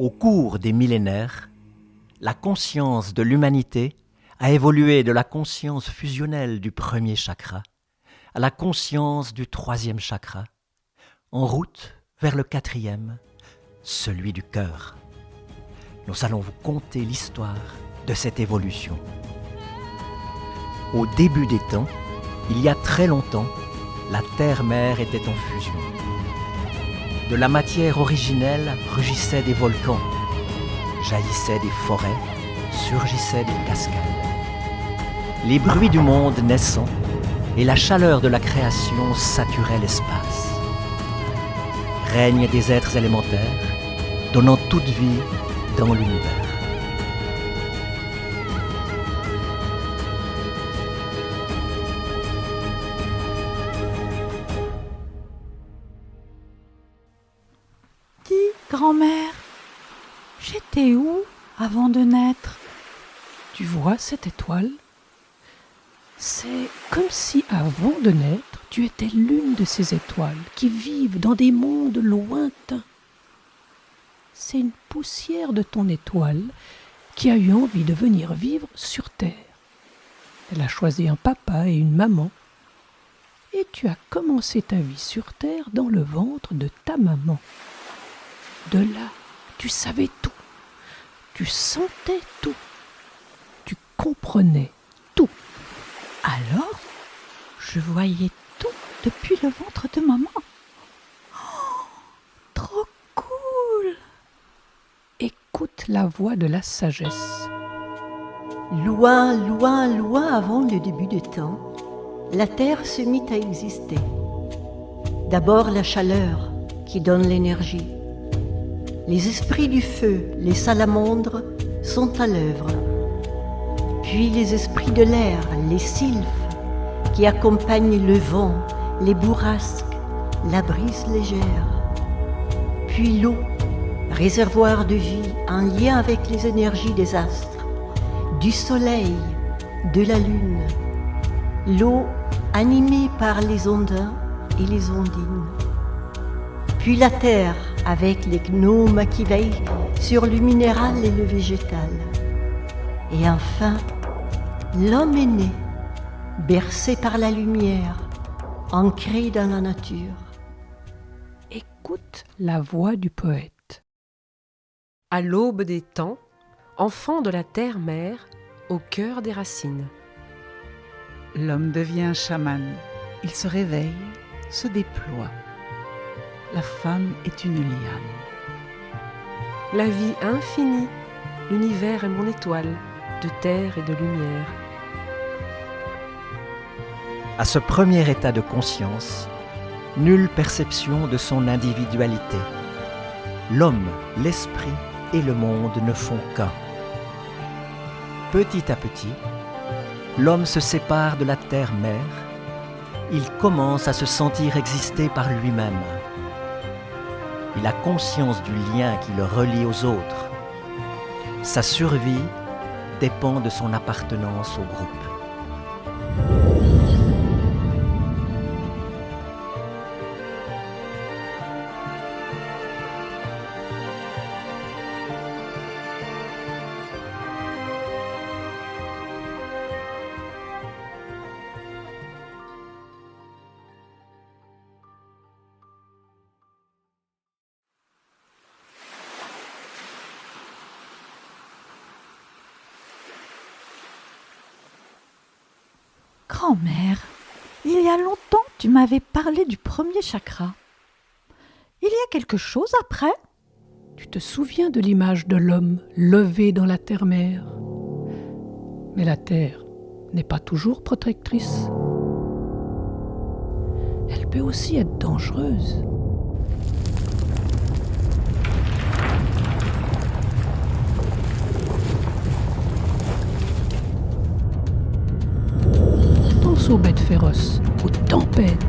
Au cours des millénaires, la conscience de l'humanité a évolué de la conscience fusionnelle du premier chakra à la conscience du troisième chakra, en route vers le quatrième, celui du cœur. Nous allons vous conter l'histoire de cette évolution. Au début des temps, il y a très longtemps, la terre-mère était en fusion. De la matière originelle rugissaient des volcans, jaillissaient des forêts, surgissaient des cascades. Les bruits du monde naissant et la chaleur de la création saturaient l'espace. Règnent des êtres élémentaires, donnant toute vie dans l'univers. Dis, grand-mère, j'étais où avant de naître? Tu vois cette étoile? C'est comme si avant de naître, tu étais l'une de ces étoiles qui vivent dans des mondes lointains. C'est une poussière de ton étoile qui a eu envie de venir vivre sur Terre. Elle a choisi un papa et une maman. Et tu as commencé ta vie sur Terre dans le ventre de ta maman. De là, tu savais tout. Tu sentais tout. Tu comprenais tout. Alors, je voyais tout depuis le ventre de maman. Oh, trop cool! Écoute la voix de la sagesse. Loin, loin, loin avant le début du temps, la terre se mit à exister. D'abord la chaleur qui donne l'énergie. Les esprits du feu, les salamandres, sont à l'œuvre. Puis les esprits de l'air, les sylphes, qui accompagnent le vent, les bourrasques, la brise légère. Puis l'eau, réservoir de vie en lien avec les énergies des astres, du soleil, de la lune. L'eau animée par les ondins et les ondines. Puis la terre avec les gnomes qui veillent sur le minéral et le végétal. Et enfin, l'homme est né, bercé par la lumière, ancré dans la nature. Écoute la voix du poète. À l'aube des temps, enfant de la terre-mère, au cœur des racines. L'homme devient chaman. Il se réveille, se déploie. La femme est une liane. La vie infinie, l'univers est mon étoile, de terre et de lumière. À ce premier état de conscience, nulle perception de son individualité. L'homme, l'esprit et le monde ne font qu'un. Petit à petit, l'homme se sépare de la terre-mère. Il commence à se sentir exister par lui-même. Il a conscience du lien qui le relie aux autres. Sa survie dépend de son appartenance au groupe. Grand-mère, il y a longtemps tu m'avais parlé du premier chakra. Il y a quelque chose après? Tu te souviens de l'image de l'homme levé dans la terre-mère? Mais la terre n'est pas toujours protectrice. Elle peut aussi être dangereuse. Pense aux bêtes féroces, aux tempêtes.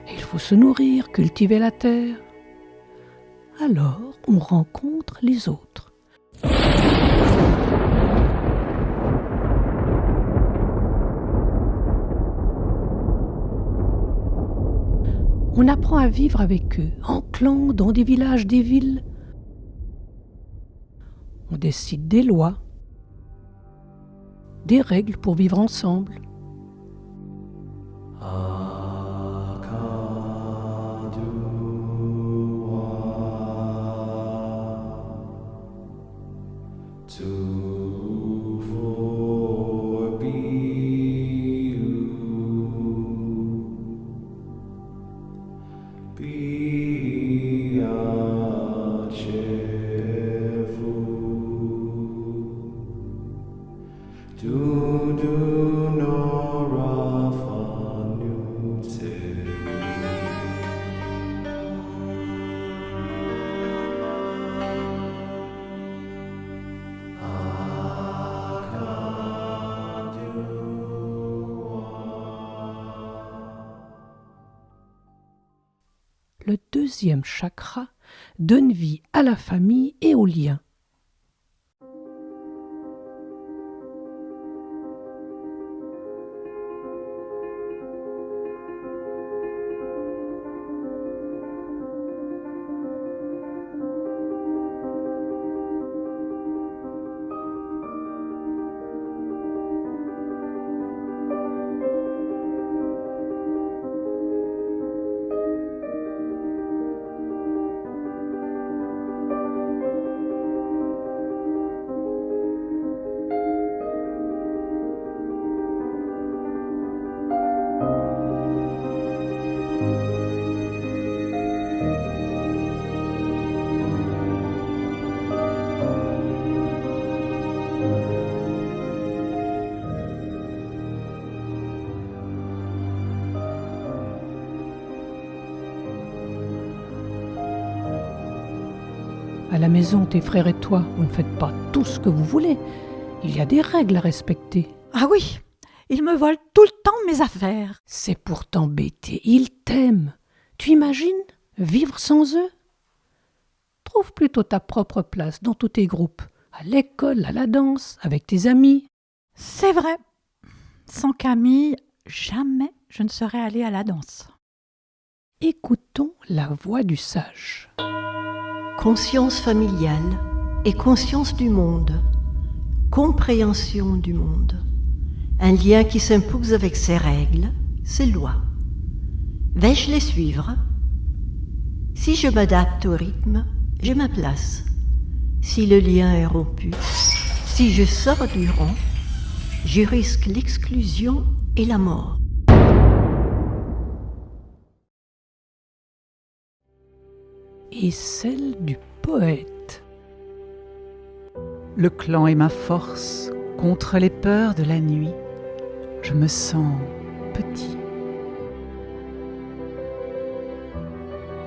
Et il faut se nourrir, cultiver la terre. Alors, on rencontre les autres. On apprend à vivre avec eux, en clan, dans des villages, des villes. On décide des lois, des règles pour vivre ensemble. Le deuxième chakra donne vie à la famille et aux liens. À la maison, tes frères et toi, vous ne faites pas tout ce que vous voulez. Il y a des règles à respecter. Ah oui, ils me volent tout le temps mes affaires. C'est pour t'embêter. Ils t'aiment. Tu imagines vivre sans eux? Trouve plutôt ta propre place dans tous tes groupes. À l'école, à la danse, avec tes amis. C'est vrai. Sans Camille, jamais je ne serais allée à la danse. Écoutons la voix du sage. Conscience familiale et conscience du monde, compréhension du monde, un lien qui s'impose avec ses règles, ses lois. Vais-je les suivre? Si je m'adapte au rythme, j'ai ma place. Si le lien est rompu, si je sors du rang, je risque l'exclusion et la mort. Et celle du poète. Le clan est ma force contre les peurs de la nuit. Je me sens petit.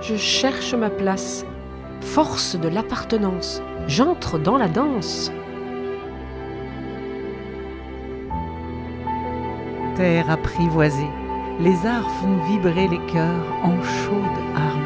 Je cherche ma place, force de l'appartenance, j'entre dans la danse. Terre apprivoisée, les arts font vibrer les cœurs en chaude harmonie.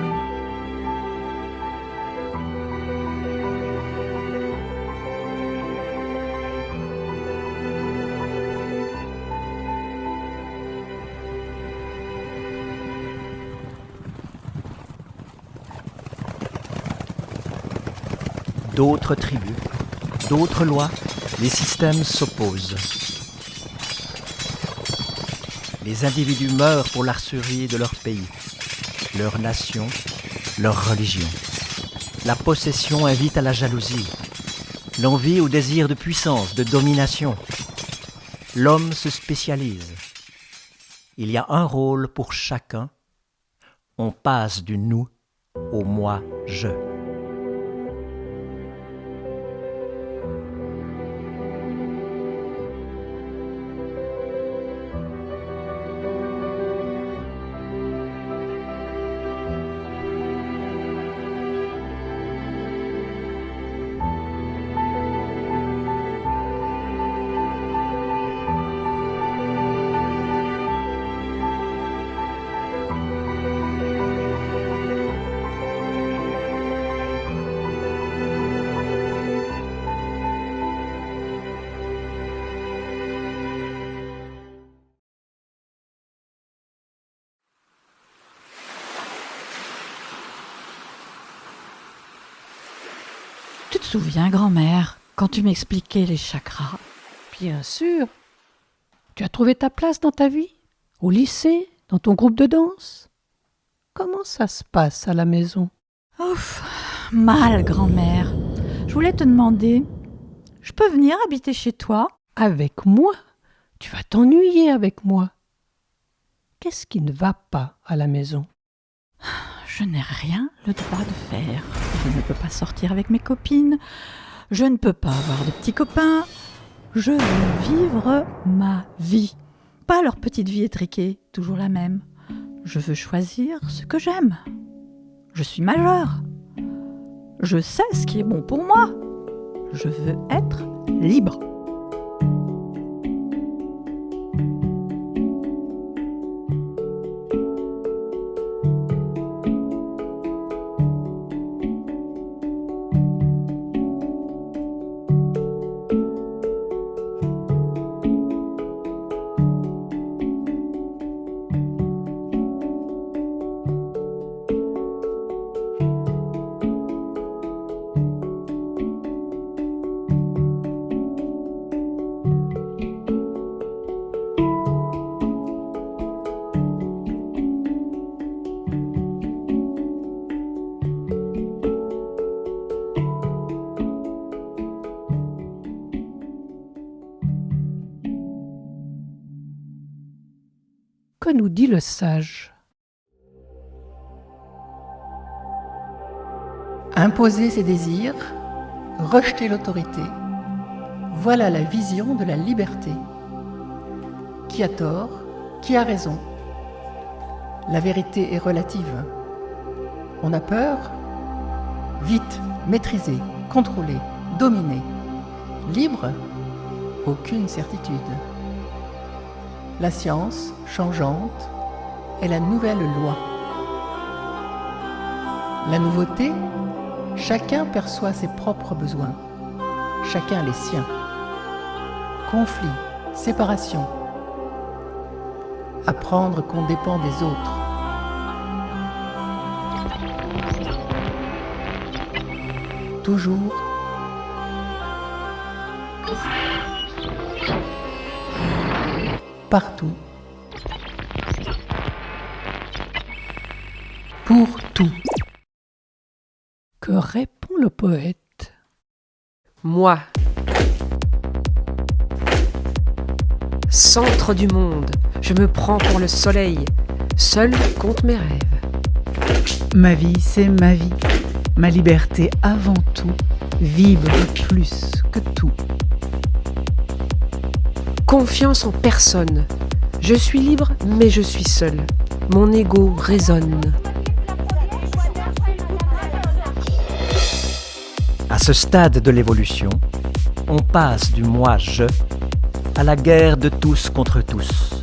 D'autres tribus, d'autres lois, les systèmes s'opposent. Les individus meurent pour la survie de leur pays, leur nation, leur religion. La possession invite à la jalousie, l'envie au désir de puissance, de domination. L'homme se spécialise. Il y a un rôle pour chacun. On passe du nous au moi-je. Tu te souviens, grand-mère, quand tu m'expliquais les chakras? Bien sûr. Tu as trouvé ta place dans ta vie? Au lycée? Dans ton groupe de danse? Comment ça se passe à la maison? Ouf, mal, grand-mère. Je voulais te demander, je peux venir habiter chez toi? Avec moi? Tu vas t'ennuyer avec moi. Qu'est-ce qui ne va pas à la maison? Je n'ai rien le droit de faire. Je ne peux pas sortir avec mes copines. Je ne peux pas avoir de petits copains. Je veux vivre ma vie. Pas leur petite vie étriquée, toujours la même. Je veux choisir ce que j'aime. Je suis majeure. Je sais ce qui est bon pour moi. Je veux être libre. Que nous dit le sage? Imposer ses désirs, rejeter l'autorité, voilà la vision de la liberté. Qui a tort? Qui a raison? La vérité est relative. On a peur? Vite, maîtriser, contrôler, dominer. Libre? Aucune certitude. La science, changeante, est la nouvelle loi. La nouveauté, chacun perçoit ses propres besoins, chacun les siens. Conflit, séparation. Apprendre qu'on dépend des autres. Toujours partout, pour tout. Que répond le poète? Moi, centre du monde, je me prends pour le soleil, seul contre mes rêves. Ma vie, c'est ma vie. Ma liberté avant tout vibre plus que tout. Confiance en personne. Je suis libre, mais je suis seul. Mon ego résonne. À ce stade de l'évolution, on passe du moi-je à la guerre de tous contre tous.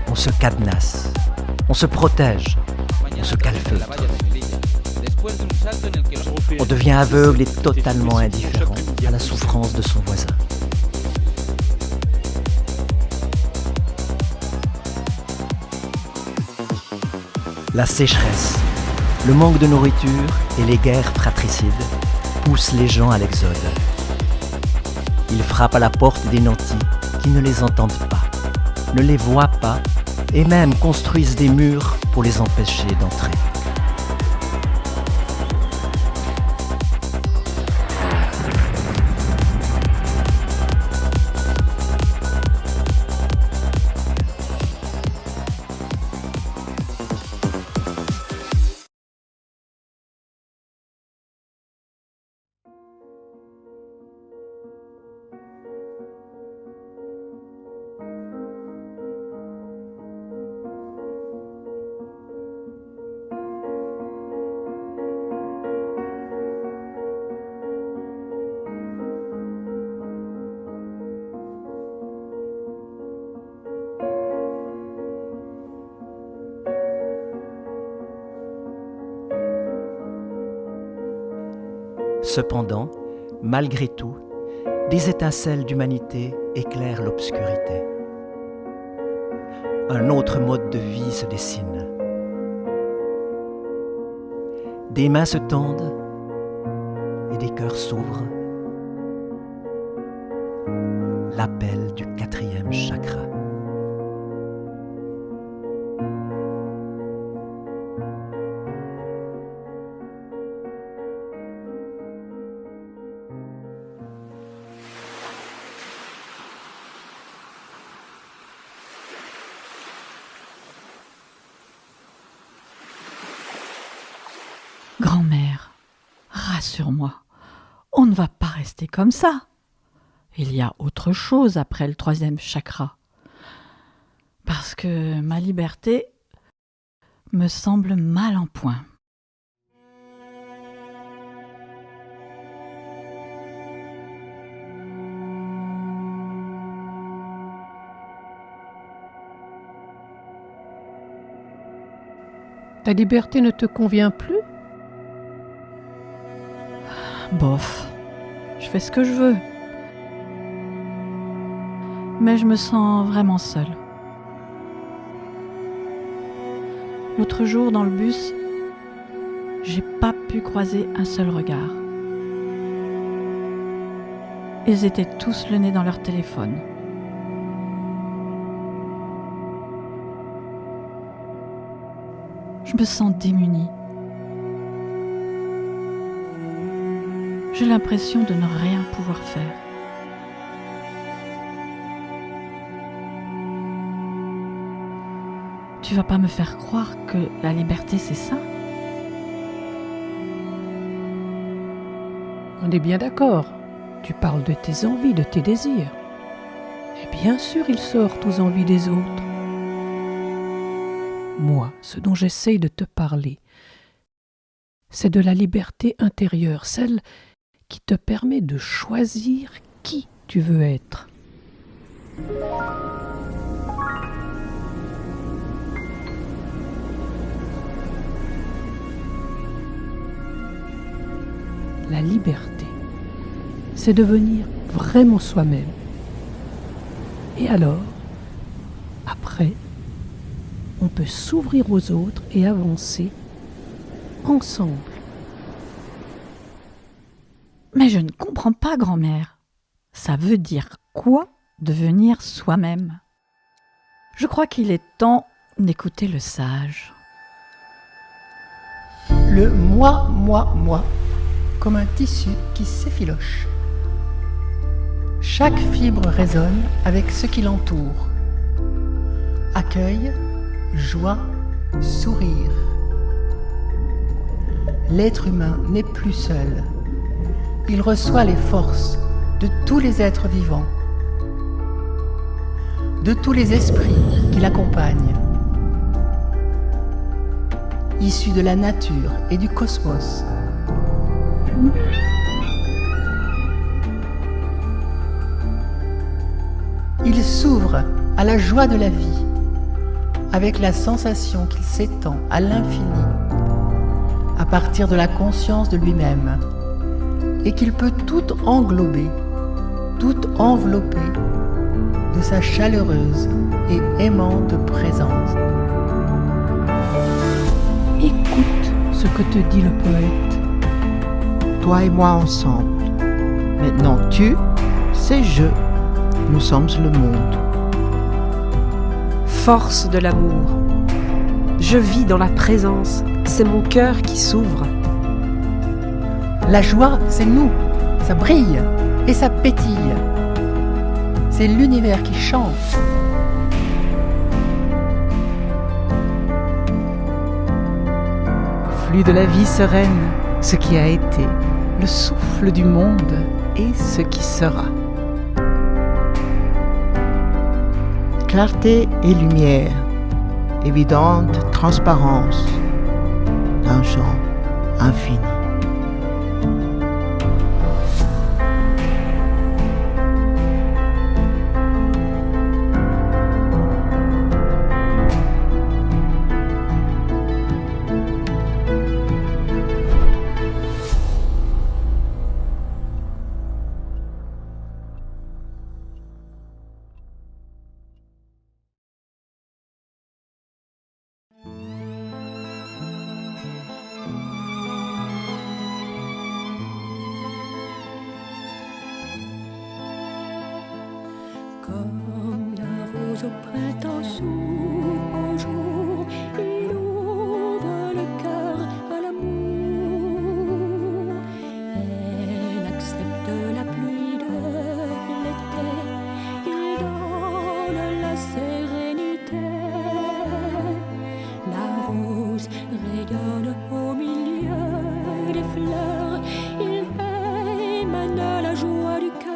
On se cadenasse, on se protège, on se calfeutre. On devient aveugle et totalement indifférent à la souffrance de son voisin. La sécheresse, le manque de nourriture et les guerres fratricides poussent les gens à l'exode. Ils frappent à la porte des nantis qui ne les entendent pas, ne les voient pas et même construisent des murs pour les empêcher d'entrer. Cependant, malgré tout, des étincelles d'humanité éclairent l'obscurité. Un autre mode de vie se dessine. Des mains se tendent et des cœurs s'ouvrent. L'appel du 4e chakra. Grand-mère, rassure-moi, on ne va pas rester comme ça. Il y a autre chose après le 3e chakra. Parce que ma liberté me semble mal en point. Ta liberté ne te convient plus? Bof, je fais ce que je veux. Mais je me sens vraiment seule. L'autre jour, dans le bus, j'ai pas pu croiser un seul regard. Ils étaient tous le nez dans leur téléphone. Je me sens démunie. J'ai l'impression de ne rien pouvoir faire. Tu vas pas me faire croire que la liberté c'est ça? On est bien d'accord. Tu parles de tes envies, de tes désirs. Et bien sûr, ils sortent aux envies des autres. Moi, ce dont j'essaye de te parler, c'est de la liberté intérieure, celle qui te permet de choisir qui tu veux être. La liberté, c'est devenir vraiment soi-même. Et alors, après, on peut s'ouvrir aux autres et avancer ensemble. Mais je ne comprends pas, grand-mère. Ça veut dire quoi devenir soi-même? Je crois qu'il est temps d'écouter le sage. Le moi, moi, moi, comme un tissu qui s'effiloche. Chaque fibre résonne avec ce qui l'entoure. Accueil, joie, sourire. L'être humain n'est plus seul. Il reçoit les forces de tous les êtres vivants, de tous les esprits qui l'accompagnent, issus de la nature et du cosmos. Il s'ouvre à la joie de la vie, avec la sensation qu'il s'étend à l'infini, à partir de la conscience de lui-même, et qu'il peut tout englober, tout envelopper de sa chaleureuse et aimante présence. Écoute ce que te dit le poète. Toi et moi ensemble. Maintenant tu, c'est je. Nous sommes le monde. Force de l'amour. Je vis dans la présence, c'est mon cœur qui s'ouvre. La joie, c'est nous, ça brille et ça pétille. C'est l'univers qui chante. Flux de la vie sereine, ce qui a été, le souffle du monde et ce qui sera. Clarté et lumière, évidente transparence, d'un genre infini. Comme la rose au printemps s'ouvre au jour, il ouvre le cœur à l'amour. Elle accepte la pluie de l'été, il donne la sérénité. La rose rayonne au milieu des fleurs, il émane la joie du cœur.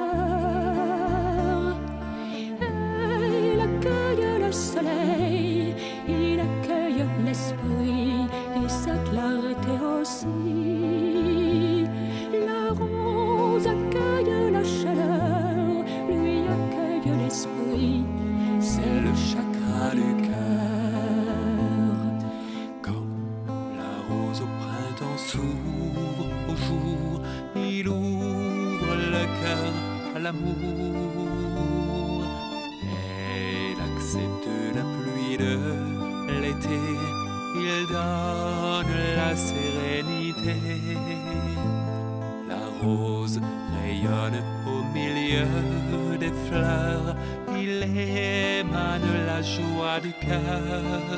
Il accueille le soleil, il accueille l'esprit et sa clarté aussi. La rose accueille la chaleur, lui accueille l'esprit, c'est le chakra du cœur. Comme la rose au printemps s'ouvre au jour, il ouvre le cœur à l'amour. Elle accepte la pluie de l'été, il donne la sérénité. La rose rayonne au milieu des fleurs, il émane la joie du cœur.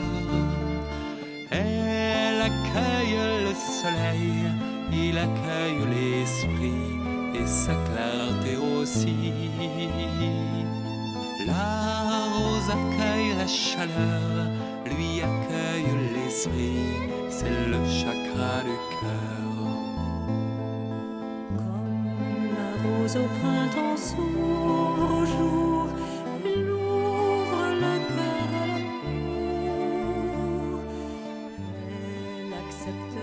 Elle accueille le soleil, il accueille l'esprit et sa clarté aussi. La rose accueille la chaleur, lui accueille l'esprit, c'est le chakra du cœur. Comme la rose au printemps s'ouvre au jour, il ouvre le cœur à l'amour. Elle accepte